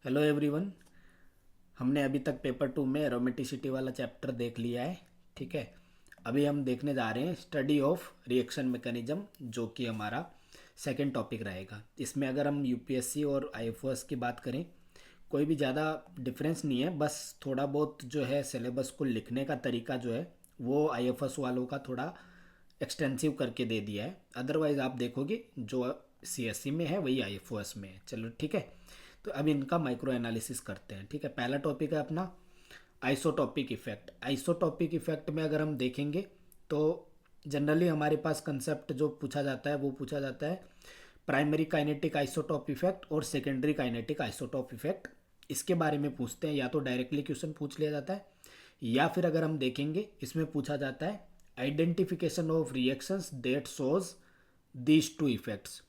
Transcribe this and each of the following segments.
Hello everyone. हमने अभी तक पेपर 2 में एरोमेटिसिटी वाला चैप्टर देख लिया है। ठीक है, अभी हम देखने जा रहे हैं स्टडी ऑफ रिएक्शन मैकेनिज्म, जो कि हमारा सेकंड टॉपिक रहेगा। इसमें अगर हम यूपीएससी और आईएफओएस की बात करें, कोई भी ज़्यादा डिफरेंस नहीं है, बस थोड़ा बहुत जो है सिलेबस को लिखने का तरीका जो है वो आईएफएस वालों का थोड़ा एक्सटेंसिव करके दे दिया है। अदरवाइज़ आप देखोगे जो सीएससी में है वही आईएफओएस में है। चलो ठीक है, तो अब इनका माइक्रो एनालिसिस करते हैं। ठीक है, पहला टॉपिक है अपना आइसोटॉपिक इफेक्ट। आइसोटॉपिक इफेक्ट में अगर हम देखेंगे तो जनरली हमारे पास कंसेप्ट जो पूछा जाता है वो पूछा जाता है प्राइमरी काइनेटिक आइसोटॉप इफेक्ट और सेकेंडरी काइनेटिक आइसोटॉप इफेक्ट। इसके बारे में पूछते हैं, या तो डायरेक्टली क्वेश्चन पूछ लिया जाता है, या फिर अगर हम देखेंगे इसमें पूछा जाता है identification of reactions that shows these two effects.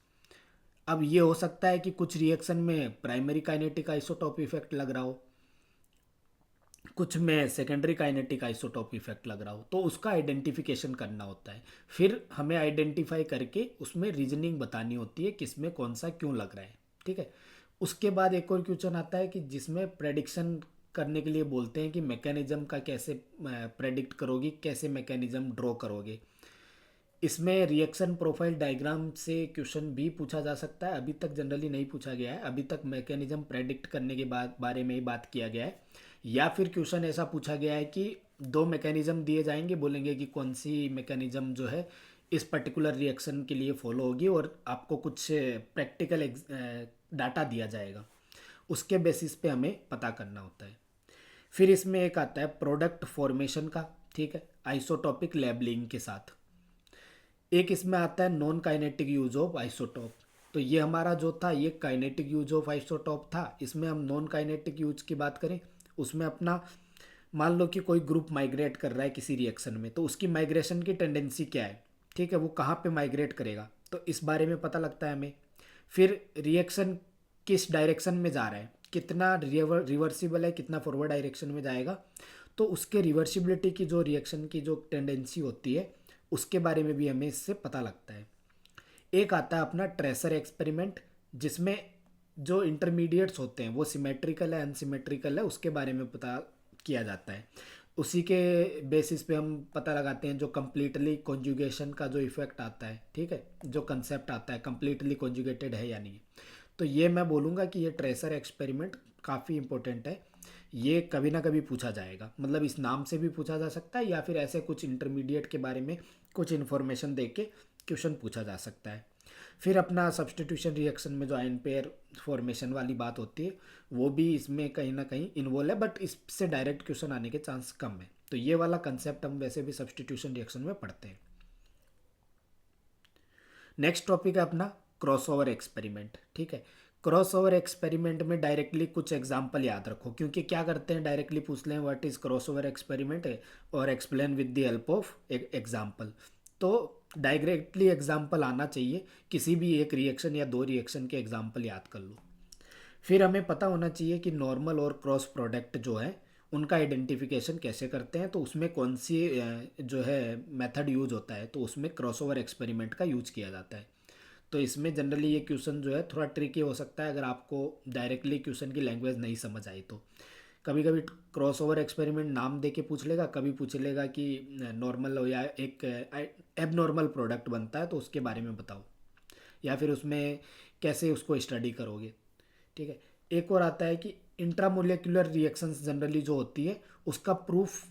अब ये हो सकता है कि कुछ रिएक्शन में प्राइमरी काइनेटिक आइसोटॉप इफेक्ट लग रहा हो, कुछ में सेकेंडरी काइनेटिक आइसोटॉप इफेक्ट लग रहा हो, तो उसका आइडेंटिफिकेशन करना होता है। फिर हमें आइडेंटिफाई करके उसमें रीजनिंग बतानी होती है किसमें कौन सा क्यों लग रहा है। ठीक है, उसके बाद एक और क्वेश्चन आता है कि जिसमें प्रेडिक्शन करने के लिए बोलते हैं कि मैकेनिज्म का कैसे प्रेडिक्ट करोगी, कैसे मैकेनिज्म ड्रॉ करोगे। इसमें रिएक्शन प्रोफाइल डायग्राम से क्वेश्चन भी पूछा जा सकता है। अभी तक जनरली नहीं पूछा गया है, अभी तक मैकेनिज्म प्रेडिक्ट करने के बाद बारे में ही बात किया गया है। या फिर क्वेश्चन ऐसा पूछा गया है कि दो मैकेनिज्म दिए जाएंगे, बोलेंगे कि कौन सी मैकेनिज्म जो है इस पर्टिकुलर रिएक्शन के लिए फॉलो होगी, और आपको कुछ प्रैक्टिकल डाटा दिया जाएगा, उसके बेसिस पे हमें पता करना होता है। फिर इसमें एक आता है प्रोडक्ट फॉर्मेशन का। ठीक है, आइसोटॉपिक लेबलिंग के साथ। एक इसमें आता है non kinetic use of isotope. तो ये हमारा जो था ये काइनेटिक यूज ऑफ आइसोटॉप था। इसमें हम नॉन काइनेटिक यूज की बात करें, उसमें अपना मान लो कि कोई ग्रुप माइग्रेट कर रहा है किसी रिएक्शन में, तो उसकी माइग्रेशन की टेंडेंसी क्या है। ठीक है, वो कहाँ पे माइग्रेट करेगा, तो इस बारे में पता लगता है हमें। फिर रिएक्शन किस डायरेक्शन में जा रहा है, कितना रिवर्सिबल है, कितना फॉरवर्ड डायरेक्शन में जाएगा, तो उसके रिवर्सिबिलिटी की जो रिएक्शन की जो टेंडेंसी होती है उसके बारे में भी हमें इससे पता लगता है। एक आता है अपना ट्रेसर एक्सपेरिमेंट, जिसमें जो इंटरमीडिएट्स होते हैं वो सिमेट्रिकल है अनसिमेट्रिकल है उसके बारे में पता किया जाता है। उसी के बेसिस पे हम पता लगाते हैं जो कम्प्लीटली कॉन्जुगेशन का जो इफेक्ट आता है। ठीक है, जो कंसेप्ट आता है कम्प्लीटली कॉन्जुगेटेड है या नहीं। तो ये मैं बोलूँगा कि ये ट्रेसर एक्सपेरिमेंट काफ़ी इंपॉर्टेंट है। ये कभी ना कभी पूछा जाएगा, मतलब इस नाम से भी पूछा जा सकता है, या फिर ऐसे कुछ इंटरमीडिएट के बारे में कुछ इन्फॉर्मेशन दे के क्वेश्चन पूछा जा सकता है। फिर अपना सब्सटीट्यूशन रिएक्शन में जो आयन पेयर फॉर्मेशन वाली बात होती है वो भी इसमें कहीं ना कहीं इन्वॉल्व है, बट इससे डायरेक्ट क्वेश्चन आने के चांस कम है। तो ये वाला कंसेप्ट हम वैसे भी सब्सटीट्यूशन रिएक्शन में पढ़ते हैं। नेक्स्ट टॉपिक है अपना क्रॉसओवर एक्सपेरिमेंट। ठीक है, क्रॉसओवर एक्सपेरिमेंट में डायरेक्टली कुछ एग्जांपल याद रखो, क्योंकि क्या करते हैं डायरेक्टली पूछ लें व्हाट इज क्रॉसओवर एक्सपेरिमेंट और explain with the help of example. तो डायरेक्टली एग्जांपल आना चाहिए, किसी भी एक रिएक्शन या दो रिएक्शन के एग्जांपल याद कर लो। फिर हमें पता होना चाहिए कि नॉर्मल और क्रॉस प्रोडक्ट जो है उनका आइडेंटिफिकेशन कैसे करते हैं, तो उसमें कौन सी जो है मेथड यूज होता है, तो उसमें क्रॉसओवर एक्सपेरिमेंट का यूज किया जाता है। तो इसमें जनरली ये क्वेश्चन जो है थोड़ा ट्रिकी हो सकता है अगर आपको डायरेक्टली क्वेश्चन की लैंग्वेज नहीं समझ आई तो। कभी कभी क्रॉसओवर एक्सपेरिमेंट नाम दे के पूछ लेगा, कभी पूछ लेगा कि नॉर्मल हो या एक एब नॉर्मल प्रोडक्ट बनता है तो उसके बारे में बताओ, या फिर उसमें कैसे उसको स्टडी करोगे। ठीक है, एक और आता है कि इंट्रामोलिकुलर रिएक्शंस जनरली जो होती है उसका प्रूफ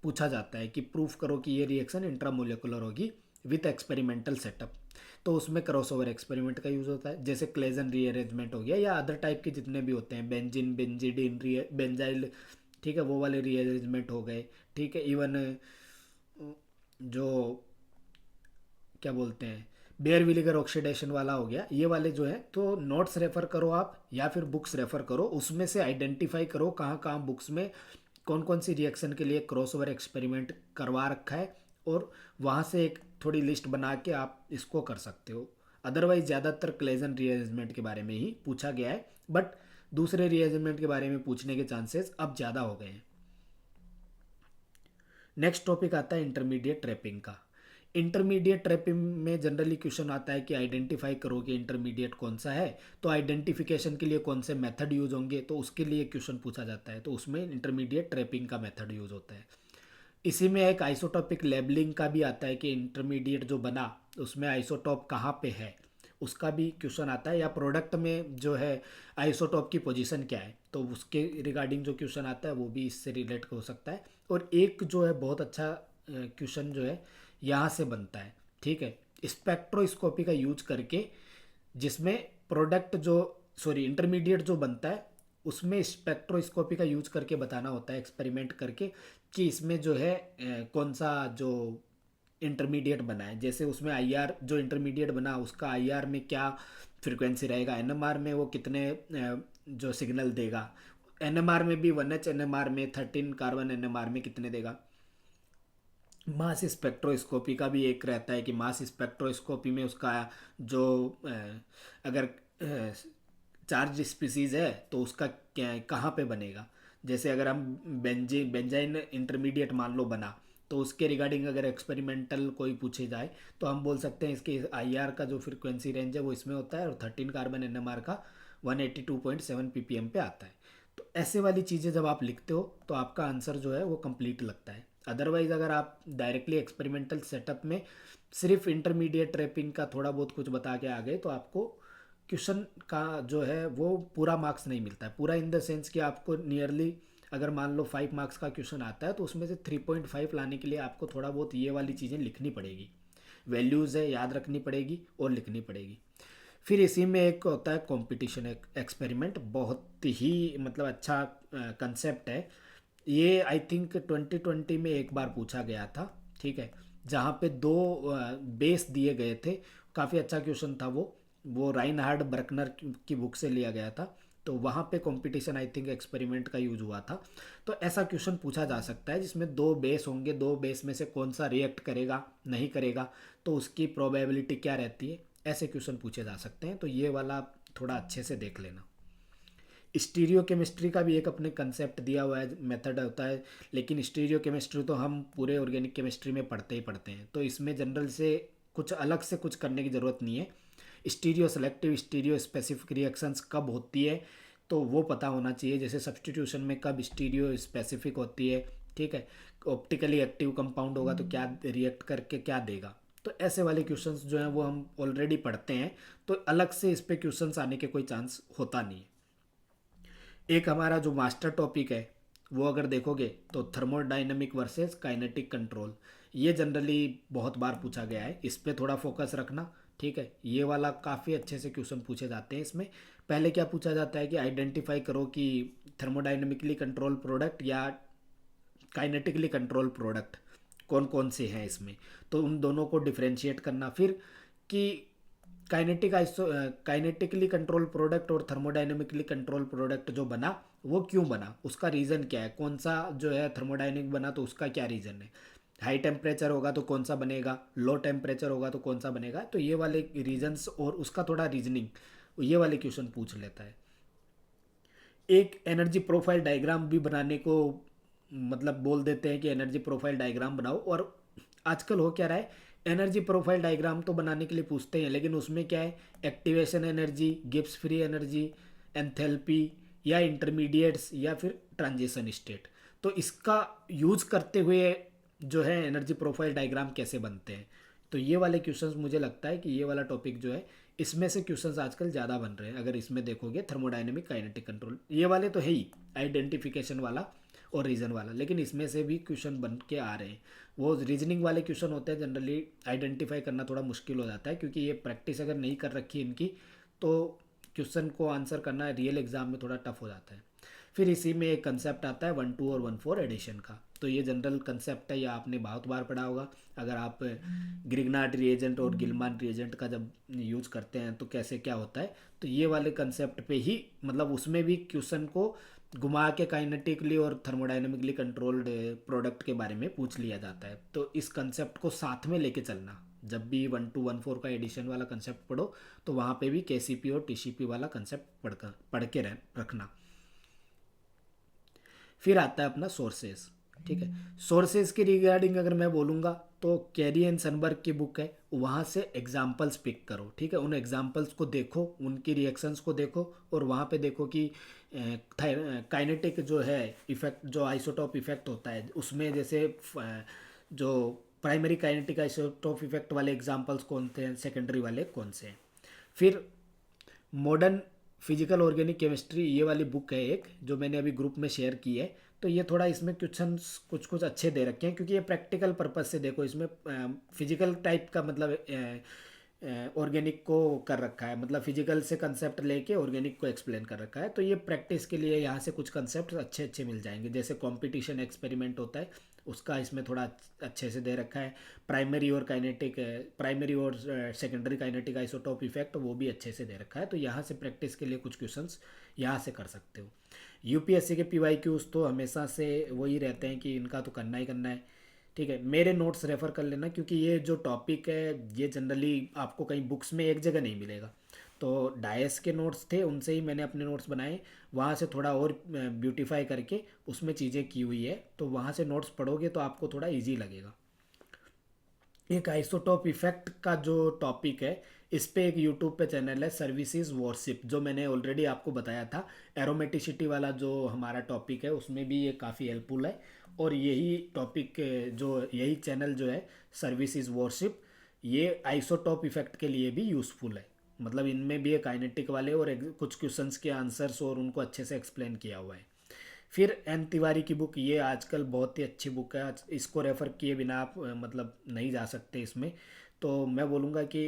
पूछा जाता है कि प्रूफ करो कि ये रिएक्शन इंट्रामोलिकुलर होगी विथ एक्सपेरिमेंटल सेटअप। तो उसमें क्रॉसओवर एक्सपेरिमेंट का यूज़ होता है, जैसे क्लेजन रीअरेंजमेंट हो गया या अदर टाइप के जितने भी होते हैं, बेंजिन बेंजिडिन बेंजाइल, ठीक है, वो वाले रीअरेंजमेंट हो गए। ठीक है, इवन जो क्या बोलते हैं बेयर विलीगर ऑक्सीडेशन वाला हो गया, ये वाले जो है, तो नोट्स रेफर करो आप या फिर बुक्स रेफर करो, उसमें से आइडेंटिफाई करो कहाँ कहाँ बुक्स में कौन कौन सी रिएक्शन के लिए क्रॉसओवर एक्सपेरिमेंट करवा रखा है, और वहाँ से एक थोड़ी लिस्ट बना के आप इसको कर सकते हो। अदरवाइज ज़्यादातर क्लेजन रीअरेंजमेंट के बारे में ही पूछा गया है, बट दूसरे रीअरेंजमेंट के बारे में पूछने के चांसेस अब ज़्यादा हो गए हैं। नेक्स्ट टॉपिक आता है इंटरमीडिएट ट्रैपिंग का। इंटरमीडिएट ट्रैपिंग में जनरली क्वेश्चन आता है कि आइडेंटिफाई करो कि इंटरमीडिएट कौन सा है, तो आइडेंटिफिकेशन के लिए कौन से मेथड यूज होंगे, तो उसके लिए क्वेश्चन पूछा जाता है, तो उसमें इंटरमीडिएट ट्रैपिंग का मेथड यूज होता है। इसी में एक आइसोटॉपिक लेबलिंग का भी आता है कि इंटरमीडिएट जो बना उसमें आइसोटॉप कहाँ पे है, उसका भी क्वेश्चन आता है, या प्रोडक्ट में जो है आइसोटॉप की पोजीशन क्या है, तो उसके रिगार्डिंग जो क्वेश्चन आता है वो भी इससे रिलेट हो सकता है। और एक जो है बहुत अच्छा क्वेश्चन जो है यहाँ से बनता है, ठीक है, स्पेक्ट्रोस्कोपी का यूज करके, जिसमें प्रोडक्ट जो सॉरी इंटरमीडिएट जो बनता है उसमें स्पेक्ट्रोस्कोपी का यूज करके बताना होता है, एक्सपेरिमेंट करके, कि इसमें जो है कौन सा जो इंटरमीडिएट बना है, जैसे उसमें आईआर जो इंटरमीडिएट बना उसका आईआर में क्या फ्रिक्वेंसी रहेगा, एनएमआर में वो कितने जो सिग्नल देगा, एनएमआर में भी 1H एनएमआर में 13 कार्बन एनएमआर में कितने देगा। मास स्पेक्ट्रोस्कोपी का भी एक रहता है कि मास स्पेक्ट्रोस्कोपी में उसका जो अगर चार्ज स्पीसीज है तो उसका कहाँ पे बनेगा, जैसे अगर हम बेंजाइन इंटरमीडिएट मान लो बना, तो उसके रिगार्डिंग अगर एक्सपेरिमेंटल कोई पूछे जाए तो हम बोल सकते हैं इसके आईआर का जो फ्रिक्वेंसी रेंज है वो इसमें होता है, और 13 कार्बन एनएमआर का 182.7 ppm पे आता है। तो ऐसे वाली चीज़ें जब आप लिखते हो तो आपका आंसर जो है वो कंप्लीट लगता है। अदरवाइज अगर आप डायरेक्टली एक्सपेरिमेंटल सेटअप में सिर्फ इंटरमीडिएट ट्रैपिंग का थोड़ा बहुत कुछ बता के आ गए तो आपको क्वेश्चन का जो है वो पूरा मार्क्स नहीं मिलता है। पूरा इन द सेंस कि आपको नियरली अगर मान लो 5 मार्क्स का क्वेश्चन आता है तो उसमें से 3.5 लाने के लिए आपको थोड़ा बहुत ये वाली चीज़ें लिखनी पड़ेगी, वैल्यूज़ है याद रखनी पड़ेगी और लिखनी पड़ेगी। फिर इसी में एक होता है कंपटीशन एक्सपेरिमेंट, बहुत ही मतलब अच्छा कंसेप्ट है ये। आई थिंक 2020 में एक बार पूछा गया था, ठीक है, जहाँ पे दो बेस दिए गए थे। काफ़ी अच्छा क्वेश्चन था वो राइनहार्ड बर्कनर की बुक से लिया गया था। तो वहाँ पे कंपटीशन आई थिंक एक्सपेरिमेंट का यूज हुआ था। तो ऐसा क्वेश्चन पूछा जा सकता है जिसमें दो बेस होंगे, दो बेस में से कौन सा रिएक्ट करेगा नहीं करेगा, तो उसकी प्रोबेबिलिटी क्या रहती है, ऐसे क्वेश्चन पूछे जा सकते हैं। तो ये वाला थोड़ा अच्छे से देख लेना। स्टीरियो केमिस्ट्री का भी एक अपने कंसेप्ट दिया हुआ है, मेथड होता है, लेकिन स्टीरियो केमिस्ट्री तो हम पूरे ऑर्गेनिक केमिस्ट्री में पढ़ते ही पढ़ते हैं, तो इसमें जनरल से कुछ अलग से कुछ करने की ज़रूरत नहीं है। Stereo selective stereo specific reactions कब होती है तो वो पता होना चाहिए, जैसे सब्सटीट्यूशन में कब स्टीरियो स्पेसिफिक होती है, ठीक है, ऑप्टिकली एक्टिव कंपाउंड होगा तो क्या रिएक्ट करके क्या देगा। तो ऐसे वाले क्वेश्चंस जो हैं वो हम ऑलरेडी पढ़ते हैं, तो अलग से इस पे क्वेश्चंस आने के कोई चांस होता नहीं है। एक हमारा जो मास्टर टॉपिक है वो अगर देखोगे तो थर्मोडाइनमिक वर्सेस काइनेटिक कंट्रोल, ये जनरली बहुत बार पूछा गया है, इस पे थोड़ा फोकस रखना, ठीक है। ये वाला काफ़ी अच्छे से क्वेश्चन पूछे जाते हैं। इसमें पहले क्या पूछा जाता है कि आइडेंटिफाई करो कि थर्मोडाइनमिकली कंट्रोल प्रोडक्ट या काइनेटिकली कंट्रोल प्रोडक्ट कौन कौन से हैं इसमें, तो उन दोनों को डिफ्रेंशिएट करना। फिर कि काइनेटिकली कंट्रोल प्रोडक्ट और थर्मोडाइनमिकली कंट्रोल प्रोडक्ट जो बना वो क्यों बना, उसका रीज़न क्या है, कौन सा जो है थर्मोडाइनमिक बना तो उसका क्या रीज़न है, हाई टेम्परेचर होगा तो कौन सा बनेगा, लो टेम्परेचर होगा तो कौन सा बनेगा। तो ये वाले रीजंस और उसका थोड़ा रीजनिंग, ये वाले क्वेश्चन पूछ लेता है। एक एनर्जी प्रोफाइल डायग्राम भी बनाने को मतलब बोल देते हैं कि एनर्जी प्रोफाइल डायग्राम बनाओ, और आजकल हो क्या रहा है, एनर्जी प्रोफाइल डायग्राम तो बनाने के लिए पूछते हैं लेकिन उसमें क्या है, activation energy, Gibbs free energy, enthalpy या इंटरमीडिएट्स या फिर ट्रांजिशन स्टेट, तो इसका यूज करते हुए जो है एनर्जी प्रोफाइल डायग्राम कैसे बनते हैं। तो ये वाले क्वेश्चंस मुझे लगता है कि ये वाला टॉपिक जो है इसमें से क्वेश्चंस आजकल ज़्यादा बन रहे हैं। अगर इसमें देखोगे थर्मोडायनेमिक काइनेटिक कंट्रोल, ये वाले तो है ही आइडेंटिफिकेशन वाला और रीजन वाला, लेकिन इसमें से भी क्वेश्चन बन के आ रहे हैं। वो रीजनिंग वाले क्वेश्चन होते हैं, जनरली आइडेंटिफाई करना थोड़ा मुश्किल हो जाता है क्योंकि ये प्रैक्टिस अगर नहीं कर रखी इनकी तो क्वेश्चन को आंसर करना रियल एग्जाम में थोड़ा टफ हो जाता है। फिर इसी में एक कंसेप्ट आता है 1-2 और 1-4 एडिशन का, तो ये जनरल कंसेप्ट है, ये आपने बहुत बार पढ़ा होगा। अगर आप ग्रिग्नार्ड रिएजेंट और गिलमान रिएजेंट का जब यूज़ करते हैं तो कैसे क्या होता है, तो ये वाले कंसेप्ट पे ही मतलब उसमें भी क्वेश्चन को घुमा के काइनेटिकली और थर्मोडाइनमिकली कंट्रोल्ड प्रोडक्ट के बारे में पूछ लिया जाता है। तो इस कंसेप्ट को साथ में लेके चलना, जब भी 1-2 1-4 का एडिशन वाला कंसेप्ट पढ़ो तो वहाँ पे भी केसीपी और टीसीपी वाला कंसेप्ट पढ़ के रखना। फिर आता है अपना सोर्सेस। ठीक है। सोर्सेज की रिगार्डिंग अगर मैं बोलूँगा तो कैरी एंड सनबर्ग की बुक है, वहाँ से एग्जाम्पल्स पिक करो, ठीक है। उन एग्जाम्पल्स को देखो, उनकी रिएक्शंस को देखो, और वहाँ पे देखो कि काइनेटिक जो है इफेक्ट, जो आइसोटॉप इफेक्ट होता है उसमें, जैसे जो प्राइमरी काइनेटिक आइसोटॉप इफेक्ट वाले एग्जाम्पल्स कौन थे, सेकेंडरी वाले कौन से हैं। फिर मॉडर्न फिजिकल ऑर्गेनिक केमिस्ट्री, ये वाली बुक है एक, जो मैंने अभी ग्रुप में शेयर की है। तो ये थोड़ा इसमें क्वेश्चंस कुछ कुछ अच्छे दे रखे हैं, क्योंकि ये प्रैक्टिकल पर्पज से देखो, इसमें फिजिकल टाइप का मतलब ऑर्गेनिक को कर रखा है, मतलब फिजिकल से कंसेप्ट लेके ऑर्गेनिक को एक्सप्लेन कर रखा है। तो ये प्रैक्टिस के लिए यहाँ से कुछ कंसेप्ट अच्छे अच्छे मिल जाएंगे, जैसे कंपटीशन एक्सपेरिमेंट होता है उसका इसमें थोड़ा अच्छे से दे रखा है। प्राइमरी और सेकेंडरी काइनेटिक आइसोटोप इफेक्ट वो भी अच्छे से दे रखा है। तो यहाँ से प्रैक्टिस के लिए कुछ क्वेश्चंस यहाँ से कर सकते हो। यूपीएससी के पीवाईक्यूज तो हमेशा से वही रहते हैं कि इनका तो करना ही करना है, ठीक है। मेरे नोट्स रेफ़र कर लेना, क्योंकि ये जो टॉपिक है ये जनरली आपको कहीं बुक्स में एक जगह नहीं मिलेगा। तो डायस के नोट्स थे, उनसे ही मैंने अपने नोट्स बनाए, वहाँ से थोड़ा और ब्यूटीफाई करके उसमें चीज़ें की हुई है। तो वहाँ से नोट्स पढ़ोगे तो आपको थोड़ा इजी लगेगा। एक आइसोटोप इफेक्ट का जो टॉपिक है, इस पे एक यूट्यूब पे चैनल है सर्विसेज वॉरशिप, जो मैंने ऑलरेडी आपको बताया था। एरोमेटिसिटी वाला जो हमारा टॉपिक है उसमें भी ये काफ़ी हेल्पफुल है। और यही टॉपिक जो यही चैनल जो है सर्विसेज वॉरशिप, ये आइसोटोप इफेक्ट के लिए भी यूज़फुल है। मतलब इनमें भी ये काइनेटिक वाले और कुछ क्वेश्चंस के आंसर्स और उनको अच्छे से एक्सप्लेन किया हुआ है। फिर एन तिवारी की बुक, ये आजकल बहुत ही अच्छी बुक है, इसको रेफ़र किए बिना आप मतलब नहीं जा सकते इसमें। तो मैं बोलूँगा कि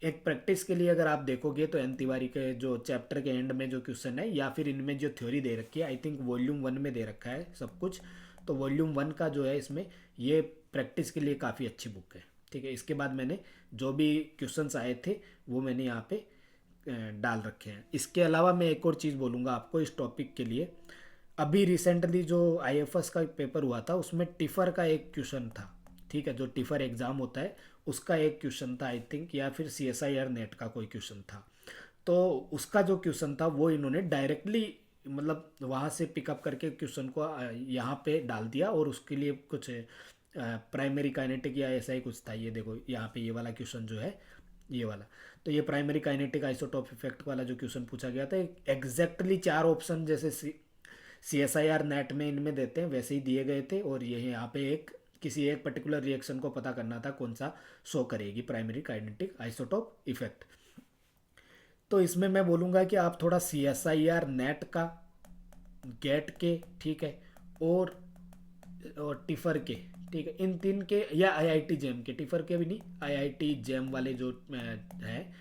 एक प्रैक्टिस के लिए अगर आप देखोगे तो एन तिवारी के जो चैप्टर के एंड में जो क्वेश्चन है, या फिर इनमें जो थ्योरी दे रखी है, आई थिंक वॉल्यूम 1 में दे रखा है सब कुछ। तो वॉल्यूम 1 का जो है इसमें, ये प्रैक्टिस के लिए काफ़ी अच्छी बुक है, ठीक है। इसके बाद मैंने जो भी क्वेश्चंस आए थे वो मैंने यहाँ पे डाल रखे हैं। इसके अलावा मैं एक और चीज़ बोलूँगा आपको इस टॉपिक के लिए। अभी रिसेंटली जो आईएफएस का पेपर हुआ था उसमें टिफ़र का एक क्वेश्चन था, ठीक है। जो टिफ़र एग्ज़ाम होता है उसका एक क्वेश्चन था आई थिंक, या फिर सीएसआईआर नेट का कोई क्वेश्चन था। तो उसका जो क्वेश्चन था वो इन्होंने डायरेक्टली मतलब वहाँ से पिकअप करके क्वेश्चन को यहाँ पे डाल दिया, और उसके लिए कुछ प्राइमरी काइनेटिक या ऐसा ही कुछ था। ये देखो यहाँ पे ये वाला क्वेश्चन जो है, ये वाला। तो ये प्राइमरी काइनेटिक आइसोटोप इफेक्ट वाला जो क्वेश्चन पूछा गया था, एग्जैक्टली 4 ऑप्शन जैसे सीएसआईआर नेट में इनमें देते हैं वैसे ही दिए गए थे। और ये यहाँ पे एक किसी एक पर्टिकुलर रिएक्शन को पता करना था कौन सा शो करेगी प्राइमरी काइनेटिक आइसोटोप इफेक्ट। तो इसमें मैं बोलूँगा कि आप थोड़ा सीएसआईआर नेट का, गेट के, ठीक है, और टिफ़र के, ठीक है, इन तीन के, या आईआईटी जेम के, टिफ़र के भी नहीं, आईआईटी जेम वाले जो हैं,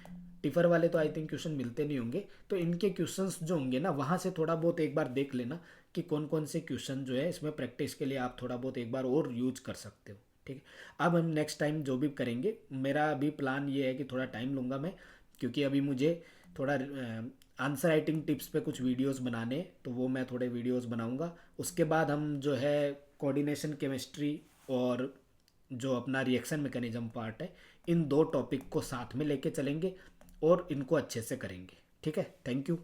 टिफ़र वाले तो आई थिंक क्वेश्चन मिलते नहीं होंगे। तो इनके क्वेश्चंस जो होंगे ना, वहाँ से थोड़ा बहुत एक बार देख लेना कि कौन कौन से क्वेश्चन जो है इसमें प्रैक्टिस के लिए आप थोड़ा बहुत एक बार और यूज कर सकते हो, ठीक है। अब हम नेक्स्ट टाइम जो भी करेंगे, मेरा अभी प्लान ये है कि थोड़ा टाइम लूँगा मैं, क्योंकि अभी मुझे थोड़ा आंसर राइटिंग टिप्स पे कुछ वीडियोस बनाने, तो वो मैं थोड़े वीडियोस बनाऊंगा। उसके बाद हम जो है कोऑर्डिनेशन केमिस्ट्री और जो अपना रिएक्शन मैकेनिज्म पार्ट है, इन दो टॉपिक को साथ में लेके चलेंगे और इनको अच्छे से करेंगे, ठीक है। Thank you.